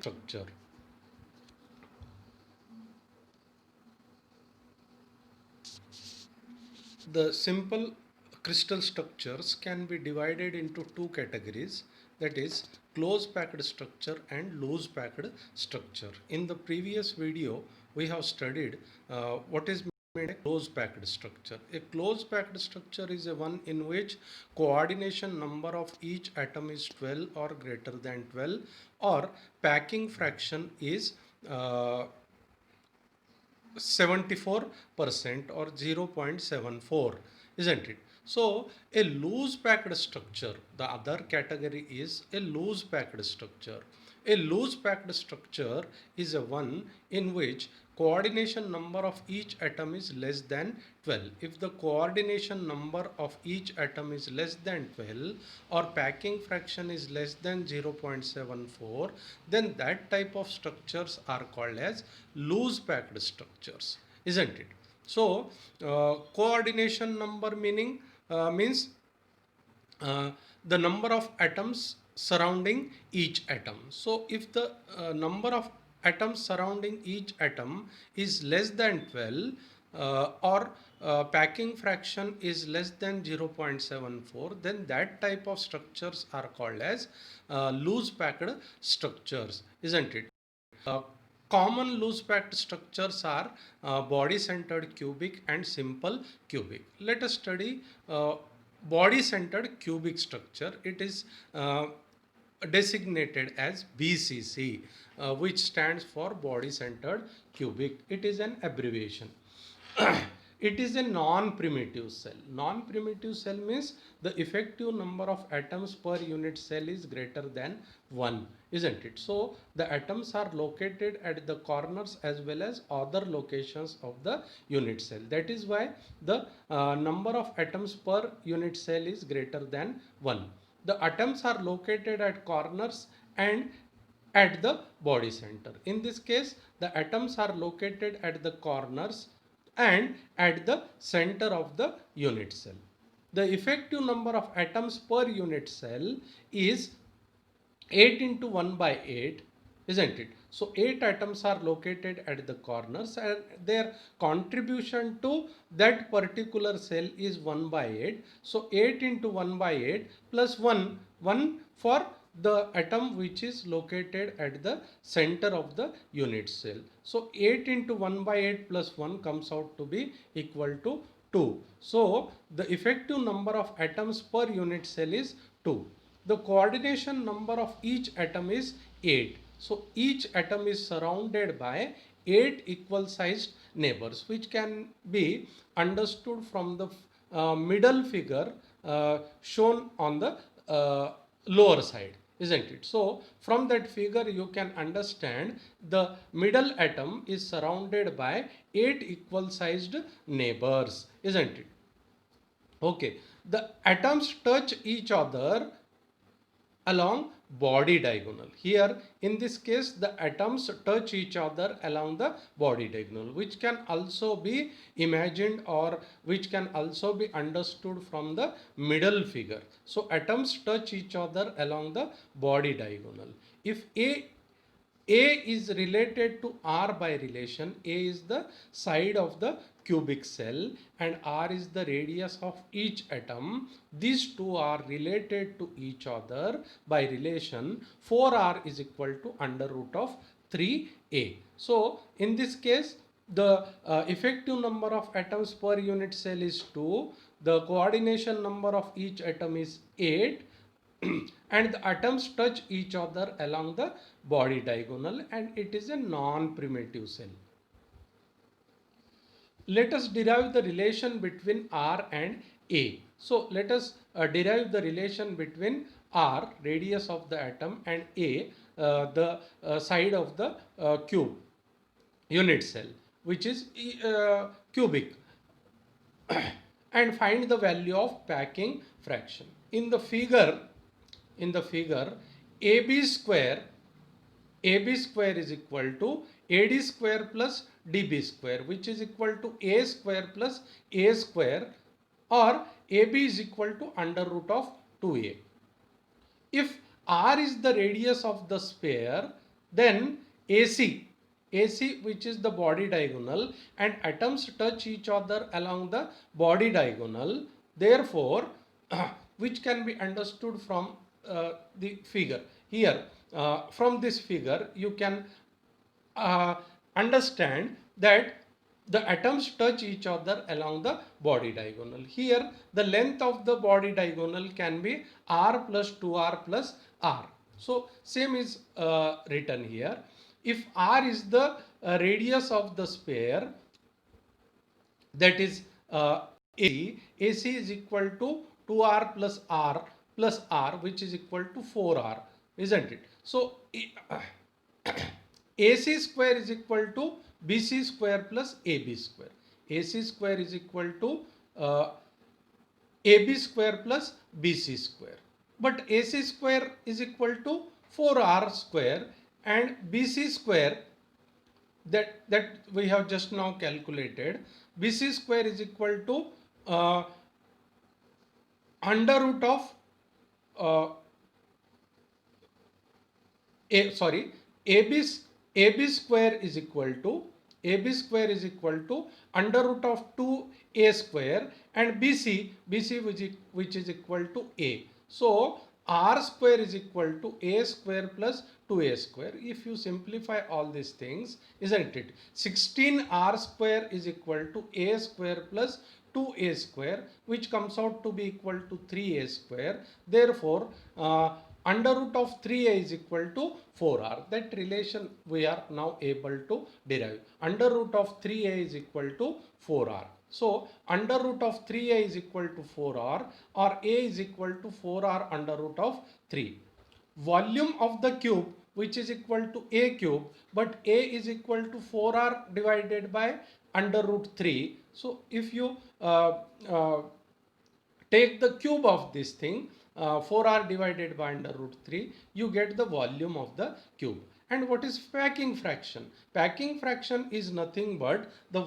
structure. The simple crystal structures can be divided into two categories, that is close packed structure and loose packed structure. In the previous video we have studied what is meant a close packed structure. A close packed structure is a one in which coordination number of each atom is 12 or greater than 12, or packing fraction is 74% or 0.74, isn't it? So a loose packed structure, the other category is a loose packed structure. A loose packed structure is a one in which coordination number of each atom is less than 12. If the coordination number of each atom is less than 12 or packing fraction is less than 0.74, then that type of structures are called as loose packed structures, isn't it? So coordination number means the number of atoms surrounding each atom. So if the number of atoms surrounding each atom is less than 12, or packing fraction is less than 0.74, then that type of structures are called as loose packed structures, isn't it? Uh, Common loose packed structures are body centered cubic and simple cubic. Let us study body centered cubic structure. It is designated as BCC, which stands for body centered cubic. It is an abbreviation. It is a non-primitive cell. Non-primitive cell means the effective number of atoms per unit cell is greater than 1, isn't it? So the atoms are located at the corners as well as other locations of the unit cell. That is why the number of atoms per unit cell is greater than 1. The atoms are located at corners and at the body center. In this case, the atoms are located at the corners and at the center of the unit cell. The effective number of atoms per unit cell is 8 into 1 by 8, isn't it? So 8 atoms are located at the corners and their contribution to that particular cell is 1 by 8. So 8 into 1 by 8 plus 1 for the atom which is located at the center of the unit cell. So 8 into 1 by 8 plus 1 comes out to be equal to 2. So the effective number of atoms per unit cell is 2. The coordination number of each atom is 8. So each atom is surrounded by 8 equal sized neighbors, which can be understood from the middle figure shown on the lower side, isn't it? So from that figure you can understand the middle atom is surrounded by 8 equal sized neighbors, isn't it? Okay, the atoms touch each other along body diagonal. Here in this case the atoms touch each other along the body diagonal, which can also be imagined or which can also be understood from the middle figure. So atoms touch each other along the body diagonal. If A is related to R by relation. A is the side of the cubic cell and R is the radius of each atom. These two are related to each other by relation. 4R is equal to under root of 3A. So in this case, the effective number of atoms per unit cell is 2. The coordination number of each atom is 8. And the atoms touch each other along the body diagonal and it is a non-primitive cell. Let us derive the relation between R and A. So let us derive the relation between R, radius of the atom, and A, the side of the cube, unit cell, which is cubic, and find the value of packing fraction. In the figure, AB square is equal to AD square plus DB square, which is equal to A square plus A square, or AB is equal to under root of 2A. If R is the radius of the sphere, Then AC which is the body diagonal, and atoms touch each other along the body diagonal. Therefore, which can be understood from the figure here. From this figure, you can uh, understand that the atoms touch each other along the body diagonal. Here, the length of the body diagonal can be r plus 2r plus r. So, same is written here. If r is the radius of the sphere, that is AC is equal to 2r plus r, which is equal to 4r, isn't it? So, AC square is equal to BC square plus AB square. AC square is equal to AB square plus BC square. But AC square is equal to 4R square, and BC square that we have just now calculated, BC square is equal to under root of uh, sorry, AB AB square is equal to under root of 2a square, and BC which is equal to a. So r square is equal to a square plus 2a square. If you simplify all these things, isn't it? 16r square is equal to a square plus 2a square, which comes out to be equal to 3a square. Therefore, under root of 3a is equal to 4r. That relation we are now able to derive. Under root of 3a is equal to 4r. So, under root of 3a is equal to 4r, or a is equal to 4r under root of 3. Volume of the cube, which is equal to a cube, but a is equal to 4r divided by under root 3. So, if you take the cube of this thing, 4r divided by under root 3, you get the volume of the cube. And what is packing fraction? Packing fraction is nothing but the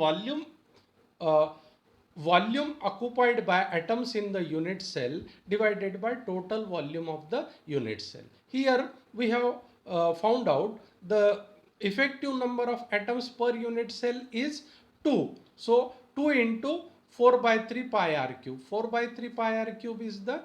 uh, volume occupied by atoms in the unit cell divided by total volume of the unit cell. Here we have found out the effective number of atoms per unit cell is 2. So 2 into 4 by 3 pi r cube. 4 by 3 pi r cube is the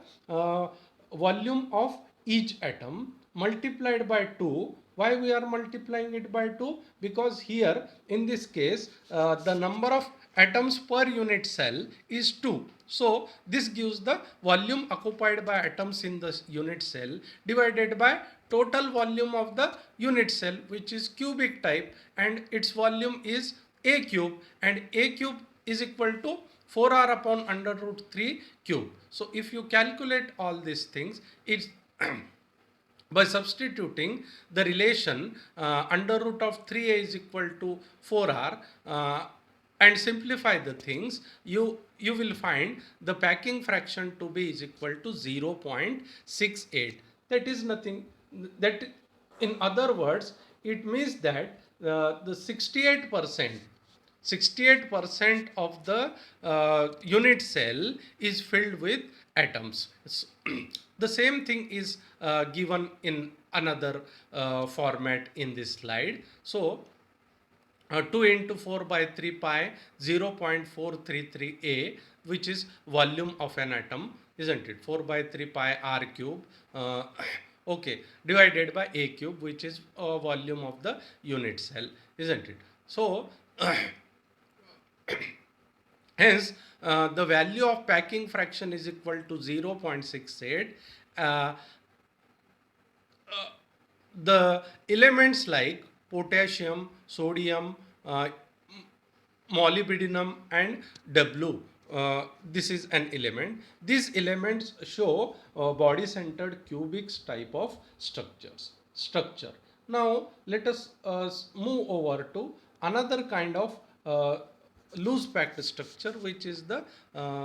volume of each atom multiplied by 2. Why we are multiplying it by 2? Because here in this case the number of atoms per unit cell is 2. So this gives the volume occupied by atoms in the unit cell divided by total volume of the unit cell, which is cubic type, and its volume is a cube, and a cube is equal to 4r upon under root 3 cube. So if you calculate all these things, it's by substituting the relation under root of 3a is equal to 4r and simplify the things, you will find the packing fraction to be is equal to 0.68. That is nothing, that in other words, it means that the 68% of the unit cell is filled with atoms. The same thing is given in another format in this slide. So 2 into 4 by 3 pi 0.433a, which is volume of an atom, isn't it? 4 by 3 pi r cube okay, divided by a cube, which is volume of the unit cell, isn't it? So hence the value of packing fraction is equal to 0.68. The elements like potassium, sodium, molybdenum and W, this is an element. These elements show body centered cubic type of structure. Now let us move over to another kind of loose packed structure, which is the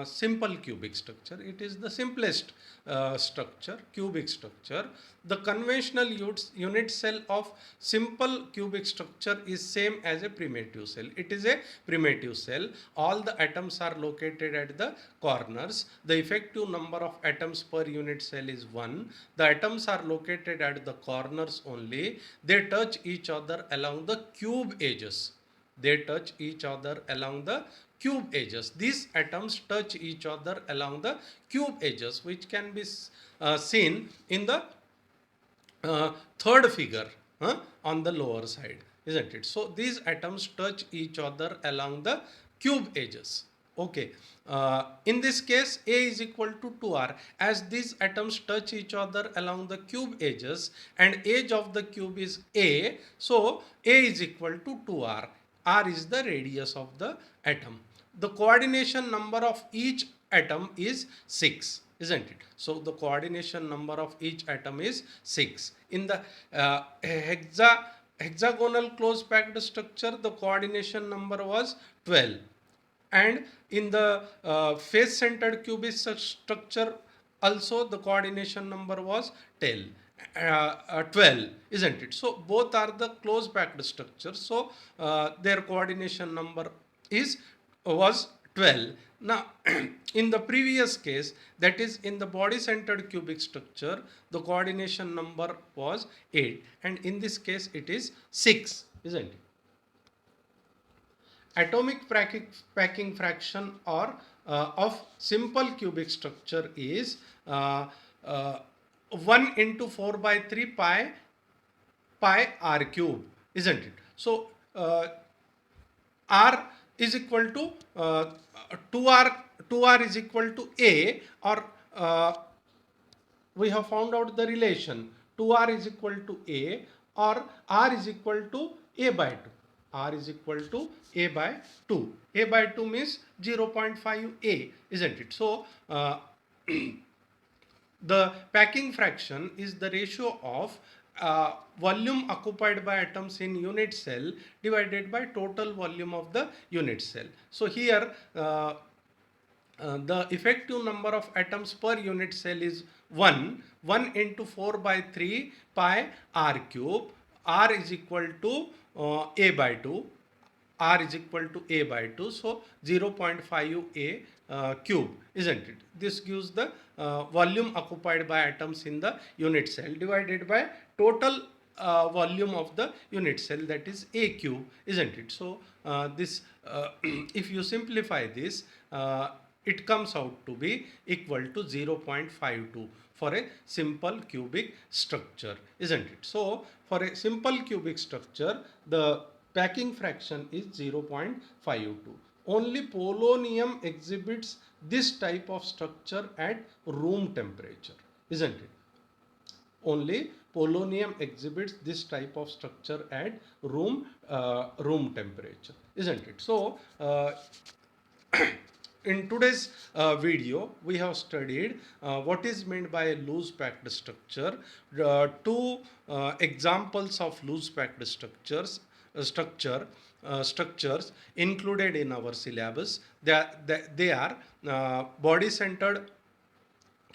simple cubic structure. It is the simplest structure, cubic structure. The conventional unit cell of simple cubic structure is same as a primitive cell. It is a primitive cell. All the atoms are located at the corners. The effective number of atoms per unit cell is 1. The atoms are located at the corners only. They touch each other along the cube edges. They touch each other along the cube edges. These atoms touch each other along the cube edges, which can be seen in the third figure on the lower side, isn't it? So these atoms touch each other along the cube edges. Okay. In this case, A is equal to 2r, as these atoms touch each other along the cube edges and edge of the cube is A. So A is equal to 2r. R is the radius of the atom. The coordination number of each atom is 6, isn't it? So the coordination number of each atom is 6. In the hexagonal close packed structure, the coordination number was 12. And in the face centered cubic structure also, the coordination number was 12, isn't it? So both are the close packed structures, so their coordination number was 12. Now in the previous case, that is in the body centered cubic structure, the coordination number was 8, and in this case it is 6, isn't it? Atomic packing fraction or of simple cubic structure is 1 into 4 by 3 pi r cube, isn't it? So r is equal to 2r is equal to a, or we have found out the relation 2r is equal to a, or r is equal to a by 2. R is equal to a by 2. A by 2 means 0.5 a, isn't it? So the packing fraction is the ratio of volume occupied by atoms in unit cell divided by total volume of the unit cell. So here the effective number of atoms per unit cell is 1 into 4 by 3 pi r cube. R is equal to a by 2. R is equal to a by 2. So 0.5 a cube, isn't it? This gives the volume occupied by atoms in the unit cell divided by total volume of the unit cell, that is a cube, isn't it? So this if you simplify this, it comes out to be equal to 0.52 for a simple cubic structure, isn't it? So for a simple cubic structure, the packing fraction is 0.52. Only polonium exhibits this type of structure at room temperature, isn't it? Only polonium exhibits this type of structure at room temperature, isn't it? So in today's video, we have studied what is meant by a loose packed structure. Two examples of loose packed structures included in our syllabus. They are body centered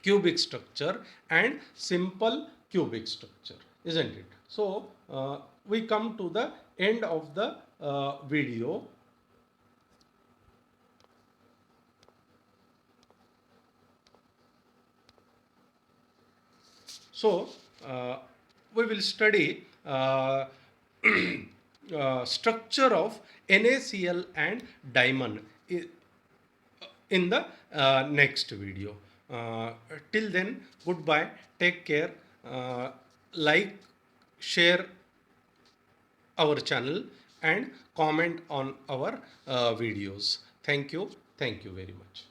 cubic structure and simple cubic structure, isn't it? So we come to the end of the video. So we will study structure of NaCl and diamond in the next video. Till then, goodbye, take care, like, share our channel and comment on our videos. Thank you very much.